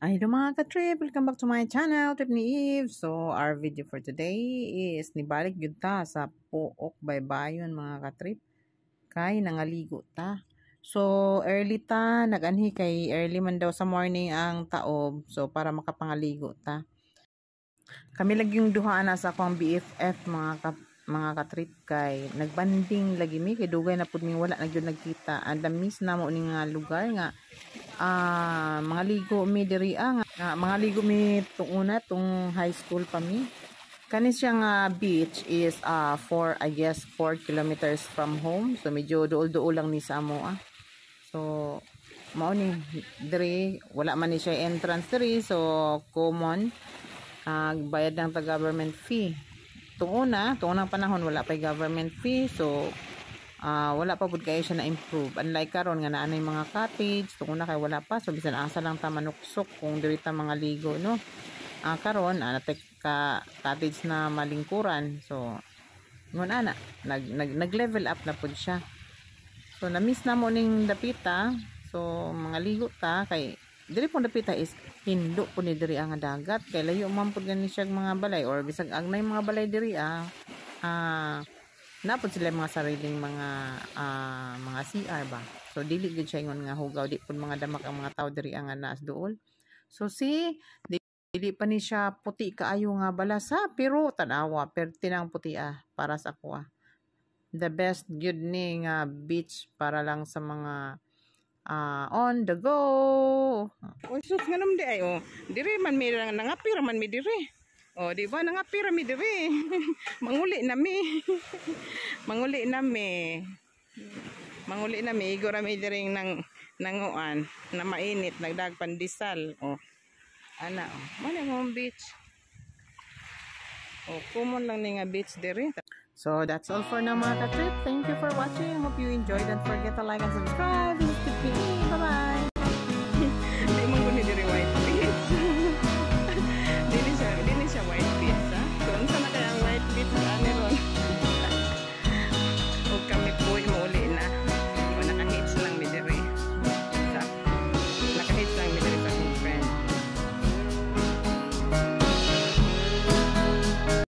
Hello mga ka-trip! Welcome back to my channel, Trip ni Eve. So, our video for today is nibalik yun ta sa Puok Baybayon mga ka-trip. Kay nangaligo ta. So, early ta, nag-anhi kay early man daw sa morning ang taob. So, para makapangaligo ta. Kami lagi yung duhaan na sa akong BFF mga ka-trip kay nagbanding lagi mi kay dugay na pud mi wala na gyud nagkita. And miss na mo ni nga lugar nga mga ligo mi diri mga ligo mi tunguna tung high school pa mi kani siya nga beach is 4 kilometers from home, so medyo duol-duol lang ni sa amo so mao ni diri wala man ni siya entrance diri, so common bayad lang ta government fee tunguna panahon wala pa government fee, so wala pa pud kayo siya na improve unlike karon nga naanay mga cottage tunguna kay wala pa, so bisan asa lang ta manuksok kung diri ta mga ligo no. Karon natek ka cottage na malingkuran, so ngon ana nag level up na pud siya, so na miss na mo ning dapita. So mga ligo ta kay diri pong dapita is hindo po ni diri ang dagat kay layo man pud gani siya mga balay or bisag agnay mga balay diri napod sila mga sariling mga CR ba, so dili gud siya ingon nga hugaw, di pud mga damak ang mga tao diri ang naas duol. So dili pa ni siya puti kaayo nga balasa, pero tanawa perti nang puti para sa ako the best gyud ni nga beach para lang sa mga on the go. Oy sus nganong di ay diri man mi nangapira man mi diri. Di ba nangapira mi diri. Manguli na mi. Manguli na mi igora mi diri nanguan na mainit nagdag pandesal. Ana man ang beach. Common lang ni nga beach diri. So that's all for now mga ka-trip. Thank you for watching. Hope you enjoyed. Don't forget to like and subscribe. Bye bye.